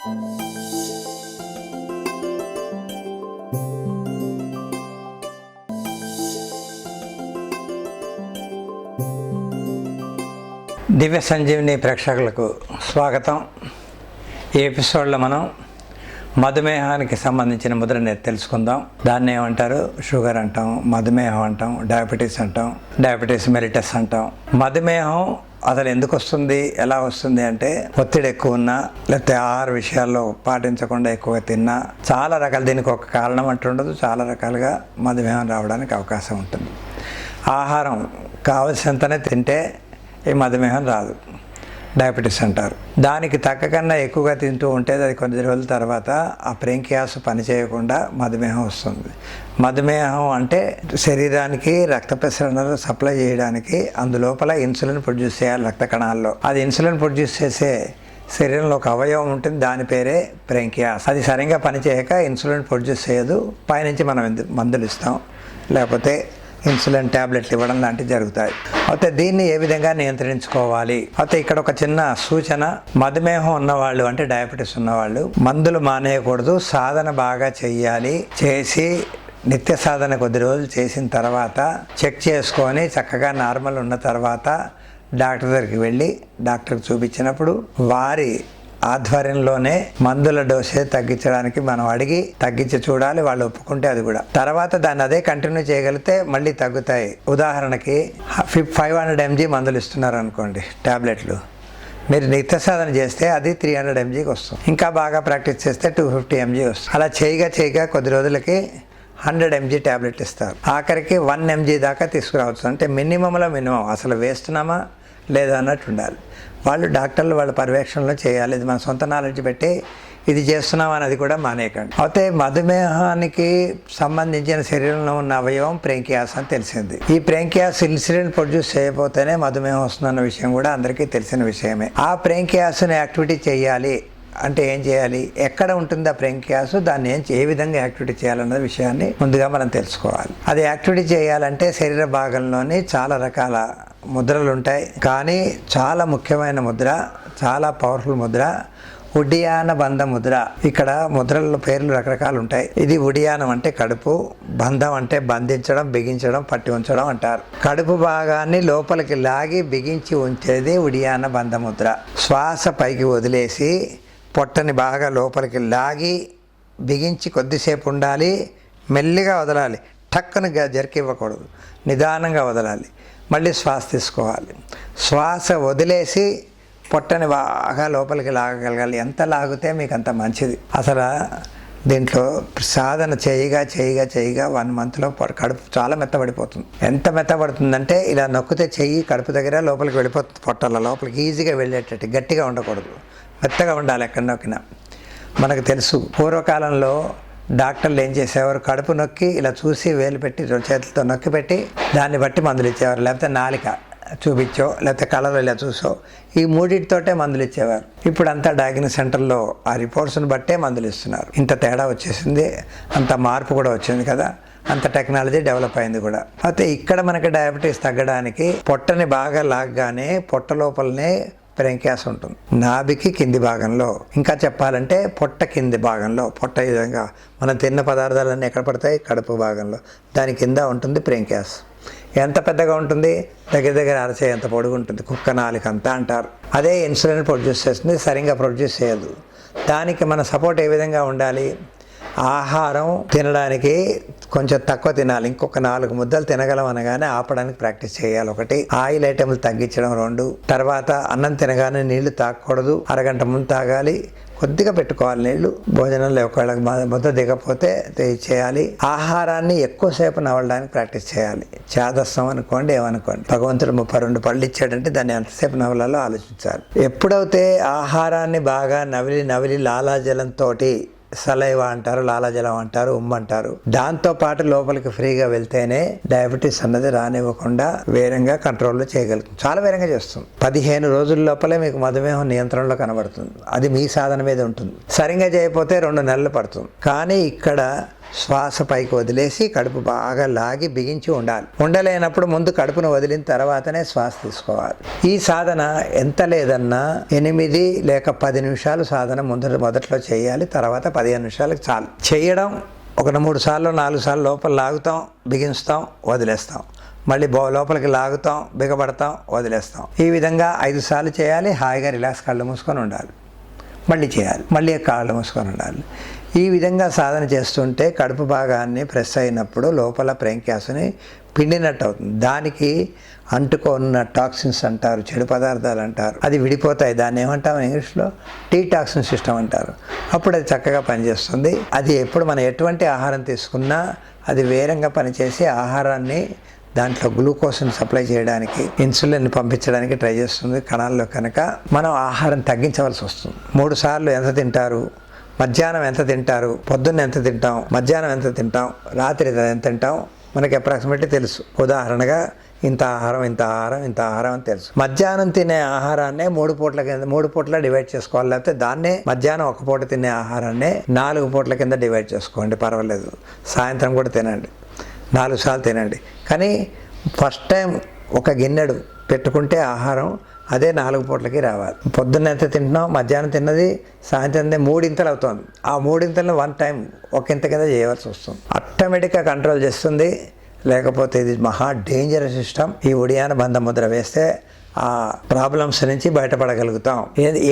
దివ్య సంజీవిని ప్రేక్షకులకు స్వాగతం. ఈ ఎపిసోడ్లో మనం మధుమేహానికి సంబంధించిన ముద్రని తెలుసుకుందాం. దాన్ని ఏమంటారు? షుగర్ అంటాం, మధుమేహం అంటాం, డయాబెటీస్ అంటాం, డయాబెటీస్ మెలిటస్ అంటాం. మధుమేహం అసలు ఎందుకు వస్తుంది, ఎలా వస్తుంది అంటే ఒత్తిడి ఎక్కువ ఉన్నా, లేకపోతే ఆహార విషయాల్లో పాటించకుండా ఎక్కువగా తిన్నా, చాలా రకాలు, దీనికి ఒక కారణం అంటుండదు, చాలా రకాలుగా మధుమేహం రావడానికి అవకాశం ఉంటుంది. ఆహారం కావలసినంతనే తింటే ఈ మధుమేహం రాదు, డయాబెటీస్ అంటారు. దానికి తగ్గ కన్నా ఎక్కువగా తింటూ ఉంటే అది కొద్ది రోజుల తర్వాత ఆ ప్యాంక్రియాస్ పనిచేయకుండా మధుమేహం వస్తుంది. మధుమేహం అంటే శరీరానికి రక్త ప్రసరణలు సప్లై చేయడానికి అందులోపల ఇన్సులిన్ ప్రొడ్యూస్ చేయాలి రక్త కణాల్లో. అది ఇన్సులిన్ ప్రొడ్యూస్ చేసే శరీరంలో ఒక అవయవం ఉంటుంది, దాని పేరే ప్యాంక్రియాస్. అది సరిగ్గా పనిచేయక ఇన్సులిన్ ప్రొడ్యూస్ చేయదు. పైనుంచి మనం మందులు ఇస్తాం, లేకపోతే ఇన్సులిన్ ట్యాబ్లెట్లు ఇవ్వడం లాంటివి జరుగుతాయి. అయితే దీన్ని ఏ విధంగా నియంత్రించుకోవాలి? అయితే ఇక్కడ ఒక చిన్న సూచన. మధుమేహం ఉన్నవాళ్ళు అంటే డయాబెటీస్ ఉన్నవాళ్ళు మందులు మానేయకూడదు, సాధన బాగా చెయ్యాలి. చేసి నిత్య సాధన కొద్ది రోజులు చేసిన తర్వాత చెక్ చేసుకొని చక్కగా నార్మల్ ఉన్న తర్వాత డాక్టర్ దగ్గరికి వెళ్ళి డాక్టర్కి చూపించినప్పుడు వారి ఆధ్వర్యంలోనే మందుల డోసే తగ్గించడానికి మనం అడిగి తగ్గించి చూడాలి. వాళ్ళు ఒప్పుకుంటే అది కూడా తర్వాత దాన్ని అదే కంటిన్యూ చేయగలిగితే మళ్ళీ తగ్గుతాయి. ఉదాహరణకి 500 mg మందులు ఇస్తున్నారు అనుకోండి, ట్యాబ్లెట్లు. మీరు నిత్య సాధన చేస్తే అది 300 mgకి వస్తుంది. ఇంకా బాగా ప్రాక్టీస్ చేస్తే 250 mg వస్తుంది. అలా చేయగా కొద్ది రోజులకి 100 mg ట్యాబ్లెట్ ఇస్తారు. ఆఖరికి 1 mg దాకా తీసుకురావచ్చు. అంటే మినిమంలో మినిమం అసలు వేస్తున్నామా లేదా అన్నట్టు ఉండాలి. వాళ్ళు డాక్టర్లు వాళ్ళ పర్యవేక్షణలో చేయాలి. ఇది మన సొంత నాలెడ్జ్ పెట్టి ఇది చేస్తున్నాం అనేది కూడా మానేయకండి. అయితే మధుమేహానికి సంబంధించిన శరీరంలో ఉన్న అవయవం ప్యాంక్రియాస్ అని తెలిసింది. ఈ ప్యాంక్రియాస్ ఇన్సులిన్ ప్రొడ్యూస్ చేయకపోతేనే మధుమేహం వస్తుందన్న విషయం కూడా అందరికీ తెలిసిన విషయమే. ఆ ప్యాంక్రియాస్ని యాక్టివిటీ చేయాలి అంటే ఏం చేయాలి, ఎక్కడ ఉంటుంది ఆ ప్యాంక్రియాస్, దాన్ని ఏ విధంగా యాక్టివిటీ చేయాలన్న విషయాన్ని ముందుగా మనం తెలుసుకోవాలి. అది యాక్టివిటీ చేయాలంటే శరీర భాగంలోని చాలా రకాల ముద్రలు ఉంటాయి. కానీ చాలా ముఖ్యమైన ముద్ర, చాలా పవర్ఫుల్ ముద్ర ఉడియాన బంధ ముద్ర. ఇక్కడ ముద్రల పేర్లు రకరకాలు ఉంటాయి. ఇది ఉడియానం అంటే కడుపు, బంధం అంటే బంధించడం, బిగించడం, పట్టి ఉంచడం అంటారు. కడుపు భాగాన్ని లోపలికి లాగి బిగించి ఉంచేది ఉడియాన బంధ ముద్ర. శ్వాస పైకి వదిలేసి పొట్టని బాగా లోపలికి లాగి బిగించి కొద్దిసేపు ఉండాలి. మెల్లిగా వదలాలి, టక్కున జరికివ్వకూడదు, నిదానంగా వదలాలి. మళ్ళీ శ్వాస తీసుకోవాలి. శ్వాస వదిలేసి పొట్టని బాగా లోపలికి లాగగలగాలి. ఎంత లాగితే మీకు అంత మంచిది. అసలు దీంట్లో సాధన చేయగా 1 monthలో కడుపు చాలా మెత్తబడిపోతుంది. ఎంత మెత్తబడుతుందంటే ఇలా నొక్కితే చెయ్యి కడుపు దగ్గర లోపలికి వెళ్ళిపోతుంది. పొట్టల లోపలికి ఈజీగా వెళ్ళేటట్టు, గట్టిగా ఉండకూడదు, మెత్తగా ఉండాలి ఎక్కడ నొక్కినా. మనకు తెలుసు పూర్వకాలంలో డాక్టర్లు ఏం చేసేవారు, కడుపు నొక్కి ఇలా చూసి వేలు పెట్టి 2 చేతులతో నొక్కి పెట్టి దాన్ని బట్టి మందులు ఇచ్చేవారు. లేకపోతే నాలిక చూపించో, లేకపోతే కళలో ఇలా చూసో, ఈ 3తోటే మందులు ఇచ్చేవారు. ఇప్పుడు అంతా డయాగ్నోస్ సెంటర్లో ఆ రిపోర్ట్స్ని బట్టే మందులు ఇస్తున్నారు. ఇంత తేడా వచ్చేసింది, అంత మార్పు కూడా వచ్చింది కదా, అంత టెక్నాలజీ డెవలప్ అయింది కూడా. అయితే ఇక్కడ మనకి డయాబెటీస్ తగ్గడానికి పొట్టని బాగా లాగ్గానే పొట్ట లోపలనే ప్యాంక్రియాస్ ఉంటుంది. నాభికి కింది భాగంలో, ఇంకా చెప్పాలంటే పొట్ట కింది భాగంలో, పొట్ట ఈ విధంగా మనం తిన్న పదార్థాలన్నీ ఎక్కడ పడతాయి, కడుపు భాగంలో, దాని కింద ఉంటుంది ప్యాంక్రియాస్. ఎంత పెద్దగా ఉంటుంది, దగ్గర అరచే ఎంత పొడుగు ఉంటుంది, కుక్క నాలుక అంతా అంటారు. అదే ఇన్సులిన్ ప్రొడ్యూస్ చేస్తుంది, సరిగ్గా ప్రొడ్యూస్ చేయదు. దానికి మన సపోర్ట్ ఏ విధంగా ఉండాలి, ఆహారం తినడానికి కొంచెం తక్కువ తినాలి. ఇంకొక 4 ముద్దలు తినగలం అనగానే ఆపడానికి ప్రాక్టీస్ చేయాలి. 1 ఆయిల్ ఐటెంలు తగ్గించడం. 2 తర్వాత అన్నం తినగానే నీళ్లు తాగకూడదు, అరగంట ముందు తాగాలి. కొద్దిగా పెట్టుకోవాలి నీళ్లు. భోజనంలో ఒకవేళ ముద్ద దిగపోతే చేయాలి. ఆహారాన్ని ఎక్కువసేపు నవలడానికి ప్రాక్టీస్ చేయాలి. చేదస్తం అనుకోండి, ఏమనుకోండి, భగవంతుడు 32 పళ్ళు ఇచ్చాడంటే దాన్ని ఎంతసేపు నవలాలో ఆలోచించాలి. ఎప్పుడైతే ఆహారాన్ని బాగా నవిలి లాలాజలంతో, సలైవా అంటారు, లాలాజలం అంటారు, ఉమ్మంటారు, దాంతోపాటు లోపలికి ఫ్రీగా వెళ్తేనే డయాబెటీస్ అన్నది రానివ్వకుండా వేరంగా కంట్రోల్లో చేయగలుగుతుంది. చాలా వేరంగా చేస్తుంది. 15 రోజుల లోపలే మీకు మధుమేహం నియంత్రణలో కనబడుతుంది. అది మీ సాధన మీద ఉంటుంది. సరిగ్గా చేయకపోతే 2 నెలలు పడుతుంది. కానీ ఇక్కడ శ్వాస పైకి వదిలేసి కడుపు బాగా లాగి బిగించి ఉండాలి. ఉండలేనప్పుడు ముందు కడుపును వదిలిన తర్వాతనే శ్వాస తీసుకోవాలి. ఈ సాధన ఎంత లేదన్నా 8 లేక 10 నిమిషాలు సాధన మొదట్లో చేయాలి. తర్వాత 15 నిమిషాలకు చాలు. చేయడం ఒక 3 సార్లు 4 సార్లు లోపల లాగుతాం, బిగించుతాం, వదిలేస్తాం. మళ్ళీ లోపలికి లాగుతాం, బిగబడతాం, వదిలేస్తాం. ఈ విధంగా 5 సార్లు చేయాలి. హాయిగా రిలాక్స్ కళ్ళు మూసుకొని ఉండాలి. మళ్ళీ చేయాలి, మళ్ళీ కాళ్ళు మూసుకొని ఉండాలి. ఈ విధంగా సాధన చేస్తుంటే కడుపు భాగాన్ని ప్రెస్ అయినప్పుడు లోపల ప్రేంక్యాస్ని పిండినట్టు అవుతుంది. దానికి అంటుకున్న టాక్సిన్స్ అంటారు, చెడు పదార్థాలు అంటారు, అది విడిపోతాయి. దాన్ని ఏమంటాం ఇంగ్లీష్లో టాక్సిన్ సిస్టమ్ అంటారు. అప్పుడు అది చక్కగా పనిచేస్తుంది. అది ఎప్పుడు మనం ఎటువంటి ఆహారం తీసుకున్నా అది వేరంగా పనిచేసి ఆహారాన్ని దాంట్లో గ్లూకోజ్ని సప్లై చేయడానికి, ఇన్సులిన్ పంపించడానికి ట్రై చేస్తుంది కణాల్లో. కనుక మనం ఆహారం తగ్గించవలసి వస్తుంది. 3 సార్లు ఎంత తింటారు, మధ్యాహ్నం ఎంత తింటారు, పొద్దున్న ఎంత తింటాం, మధ్యాహ్నం ఎంత తింటాం, రాత్రి ఎంత తింటాం, మనకి అప్రాక్సిమేట్లీ తెలుసు. ఉదాహరణగా ఇంత ఆహారం ఇంత ఆహారం ఇంత ఆహారం అని తెలుసు. మధ్యాహ్నం తినే ఆహారాన్నే 3 పూట్ల డివైడ్ చేసుకోవాలి. లేకపోతే దాన్నే మధ్యాహ్నం 1 పూట తినే ఆహారాన్నే 4 పూట్ల కింద డివైడ్ చేసుకోండి, పర్వాలేదు. సాయంత్రం కూడా తినండి, 4 సార్లు తినండి. కానీ ఫస్ట్ టైం ఒక గిన్నెడు పెట్టుకుంటే ఆహారం అదే 4 పూట్లకి రావాలి. పొద్దున్న ఎంత తింటున్నాం, మధ్యాహ్నం తిన్నది సాయంత్రం 3 ఇంతలు అవుతుంది. ఆ 3 ఇంతలను 1 టైం 1 ఇంత కింద చేయవలసి వస్తుంది. ఆటోమేటిక్గా కంట్రోల్ చేస్తుంది. లేకపోతే ఇది మహా డేంజరస్ సిస్టమ్. ఈ ఉడియాన బంధ ముద్ర వేస్తే ఆ ప్రాబ్లమ్స్ నుంచి బయటపడగలుగుతాం.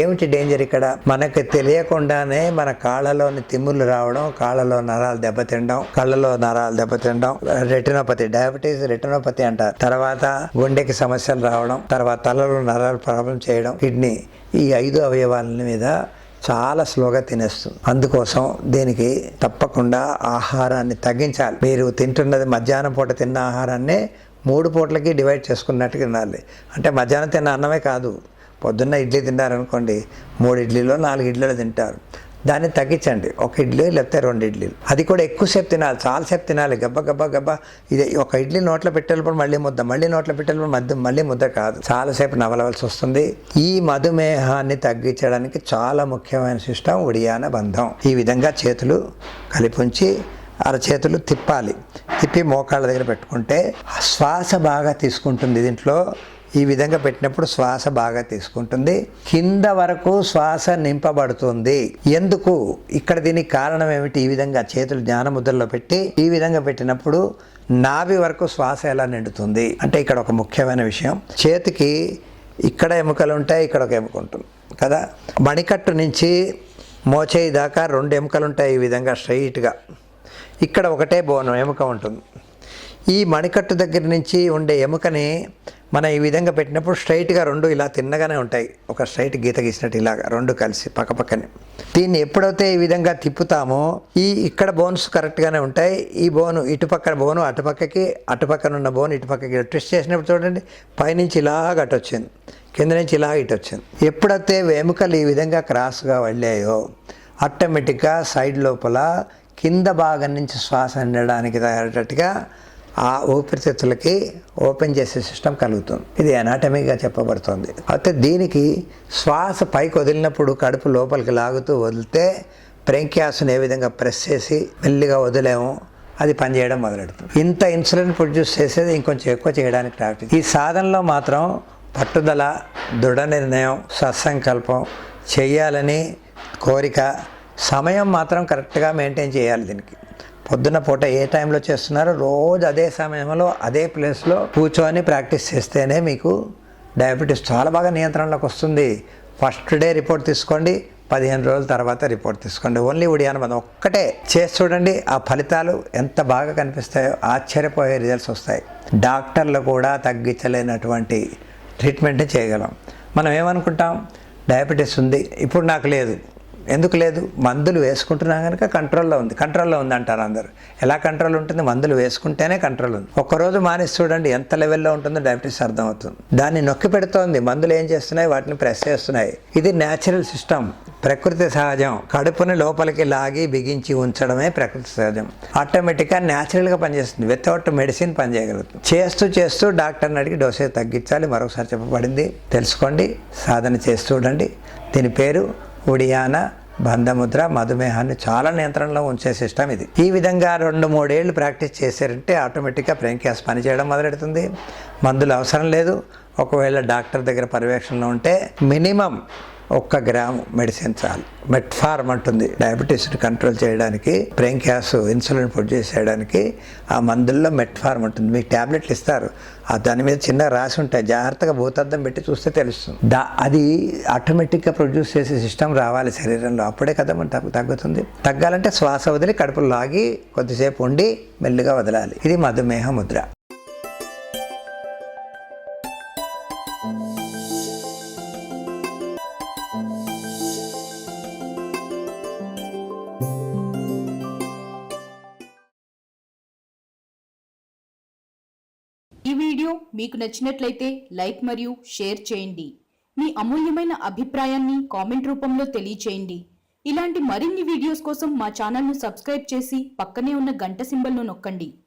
ఏమిటి డేంజర్ ఇక్కడ? మనకు తెలియకుండానే మన కాళ్ళలోని తిమ్ములు రావడం, కాళ్ళలో నరాలు దెబ్బతినడం, కళ్ళలో నరాలు దెబ్బతినడం, రెటినోపతి, డయాబెటీస్ రెటినోపతి అంటారు. తర్వాత గుండెకి సమస్యలు రావడం, తర్వాత తలలో నరాలు ప్రాబ్లం చేయడం, కిడ్నీ, ఈ 5 అవయవాల మీద చాలా స్లోగా తినేస్తుంది. అందుకోసం దీనికి తప్పకుండా ఆహారాన్ని తగ్గించాలి. మీరు తింటున్నది మధ్యాహ్నం పూట తిన్న ఆహారాన్నే 3 పూటలకి డివైడ్ చేసుకున్నట్టు తినాలి. అంటే మధ్యాహ్నం తిన్న అన్నమే కాదు. పొద్దున్న ఇడ్లీ తిన్నారనుకోండి, 3 ఇడ్లీలో 4 ఇడ్లీలు తింటారు. దాన్ని తగ్గించండి. 1 ఇడ్లీ లేకపోతే 2 ఇడ్లీలు. అది కూడా ఎక్కువసేపు తినాలి, చాలాసేపు తినాలి. గబ్బా ఇది 1 ఇడ్లీ నోట్లో పెట్టేటప్పుడు మళ్ళీ ముద్ద, మళ్ళీ నోట్లో పెట్టేటప్పుడు మళ్ళీ ముద్ద కాదు, చాలాసేపు నవలవలసి వస్తుంది. ఈ మధుమేహాన్ని తగ్గించడానికి చాలా ముఖ్యమైన సిస్టమ్ ఉడియాన బంధం. ఈ విధంగా చేతులు కలిపుంచి అరచేతులు తిప్పాలి. తిప్పి మోకాళ్ళ దగ్గర పెట్టుకుంటే శ్వాస బాగా తీసుకుంటుంది. దీంట్లో ఈ విధంగా పెట్టినప్పుడు శ్వాస బాగా తీసుకుంటుంది. కింద వరకు శ్వాస నింపబడుతుంది. ఎందుకు? ఇక్కడ దీనికి కారణం ఏమిటి? ఈ విధంగా చేతులు జ్ఞానముద్రలో పెట్టి ఈ విధంగా పెట్టినప్పుడు నాభి వరకు శ్వాస ఎలా నిండుతుంది అంటే, ఇక్కడ ఒక ముఖ్యమైన విషయం. చేతికి ఇక్కడ ఎముకలు ఉంటాయి, ఇక్కడ ఒక ఎముక ఉంటుంది కదా. మణికట్టు నుంచి మోచేయి దాకా 2 ఎముకలు ఉంటాయి. ఈ విధంగా స్ట్రైట్గా ఇక్కడ ఒకటే బోనం ఎముక ఉంటుంది. ఈ మణికట్టు దగ్గర నుంచి ఉండే ఎముకని మనం ఈ విధంగా పెట్టినప్పుడు స్ట్రైట్గా 2 ఇలా తిన్నగానే ఉంటాయి. ఒక స్ట్రైట్ గీత గీసినట్టు ఇలాగా 2 కలిసి పక్కపక్కనే. దీన్ని ఎప్పుడైతే ఈ విధంగా తిప్పుతామో ఇక్కడ బోన్స్ కరెక్ట్గానే ఉంటాయి. ఈ బోను ఇటుపక్కన బోను అటుపక్కన ఉన్న బోను ఇటుపక్కకి ట్విస్ట్ చేసినప్పుడు చూడండి, పైనుంచి ఇలాగ అటు వచ్చింది, కింద నుంచి ఇలా ఇటు వచ్చింది. ఎప్పుడైతే ఎముకలు ఈ విధంగా క్రాస్గా వెళ్ళాయో ఆటోమేటిక్గా సైడ్ లోపల కింద భాగం నుంచి శ్వాస నిండడానికి తయారయ్యేటట్టుగా ఆ ఊపిరితిత్తులకి ఓపెన్ చేసే సిస్టమ్ కలుగుతుంది. ఇది అనాటమీగా చెప్పబడుతుంది. అయితే దీనికి శ్వాస పైకి వదిలినప్పుడు కడుపు లోపలికి లాగుతూ వదిలితే ప్రేంక్యాస్ని ఏ విధంగా ప్రెస్ చేసి మెల్లిగా వదిలేమో అది పనిచేయడం మొదలెడుతుంది. ఇంత ఇన్సులిన్ ప్రొడ్యూస్ చేసేది ఇంకొంచెం ఎక్కువ చేయడానికి ప్రాక్టీస్. ఈ సాధనలో మాత్రం పట్టుదల, దృఢ నిర్ణయం, సత్సంకల్పం, చెయ్యాలని కోరిక, సమయం మాత్రం కరెక్ట్గా మెయింటైన్ చేయాలి. దీనికి పొద్దున్న పూట ఏ టైంలో చేస్తున్నారో రోజు అదే సమయంలో అదే ప్లేస్లో కూర్చొని ప్రాక్టీస్ చేస్తేనే మీకు డయాబెటీస్ చాలా బాగా నియంత్రణలోకి వస్తుంది. ఫస్ట్ డే రిపోర్ట్ తీసుకోండి, 15 రోజుల తర్వాత రిపోర్ట్ తీసుకోండి. ఓన్లీ ఉడియాన బంధం ఒక్కటే చేసి చూడండి. ఆ ఫలితాలు ఎంత బాగా కనిపిస్తాయో ఆశ్చర్యపోయే రిజల్ట్స్ వస్తాయి. డాక్టర్లు కూడా తగ్గించలేనటువంటి ట్రీట్మెంట్ చేయగలం. మనం ఏమనుకుంటాం, డయాబెటీస్ ఉంది, ఇప్పుడు నాకు లేదు. ఎందుకు లేదు? మందులు వేసుకుంటున్నా కనుక కంట్రోల్లో ఉంది అంటారు అందరూ. ఎలా కంట్రోల్ ఉంటుంది? మందులు వేసుకుంటేనే కంట్రోల్ ఉంది. ఒక్కరోజు మానేసి చూడండి ఎంత లెవెల్లో ఉంటుందో డయాబెటీస్ అర్థమవుతుంది. దాన్ని నొక్కి పెడుతోంది. మందులు ఏం చేస్తున్నాయి? వాటిని ప్రెస్ చేస్తున్నాయి. ఇది న్యాచురల్ సిస్టమ్, ప్రకృతి సహజం. కడుపుని లోపలికి లాగి బిగించి ఉంచడమే ప్రకృతి సహజం. ఆటోమేటిక్గా న్యాచురల్గా పనిచేస్తుంది. వితౌట్ మెడిసిన్ పనిచేయగలుగుతుంది. చేస్తూ డాక్టర్ని అడిగి డోసేజ్ తగ్గించాలి. మరొకసారి చెప్పబడింది, తెలుసుకోండి, సాధన చేసి చూడండి. దీని పేరు ఉడియాన బంధముద్ర మధుమేహాన్ని చాలా నియంత్రణలో ఉంచే సిస్టమ్ ఇది. ఈ విధంగా 2-3 ఏళ్ళు ప్రాక్టీస్ చేశారంటే ఆటోమేటిక్గా బ్రెయిన్క్యాస్ పనిచేయడం మొదలెడుతుంది. మందులు అవసరం లేదు. ఒకవేళ డాక్టర్ దగ్గర పర్యవేక్షణలో ఉంటే మినిమం 1 గ్రాము మెడిసిన్ చాలు. మెట్ఫార్మ్ అంటుంది డయాబెటీస్ని కంట్రోల్ చేయడానికి, బ్రెయిన్క్యాస్ ఇన్సులిన్ ప్రొడ్యూస్ చేయడానికి. ఆ మందుల్లో మెట్ఫార్మ్ ఉంటుంది. మీకు ట్యాబ్లెట్లు ఇస్తారు, దాని మీద చిన్న రాసి ఉంటాయి, జాగ్రత్తగా భూతద్దం పెట్టి చూస్తే తెలుస్తుంది. అది ఆటోమేటిక్గా ప్రొడ్యూస్ చేసే సిస్టమ్ రావాలి శరీరంలో, అప్పుడే కదా మనం తగ్గుతుంది. తగ్గాలంటే శ్వాస వదిలి కడుపులో లాగి కొద్దిసేపు ఉండి మెల్లిగా వదలాలి. ఇది మధుమేహ ముద్ర. ఈ వీడియో మీకు నచ్చినట్లయితే లైక్ మరియు షేర్ చేయండి. మీ అమూల్యమైన అభిప్రాయాన్ని కామెంట్ రూపంలో తెలియచేయండి. ఇలాంటి మరిన్ని వీడియోస్ కోసం మా ఛానల్ను సబ్స్క్రైబ్ చేసి పక్కనే ఉన్న గంట సింబల్ను నొక్కండి.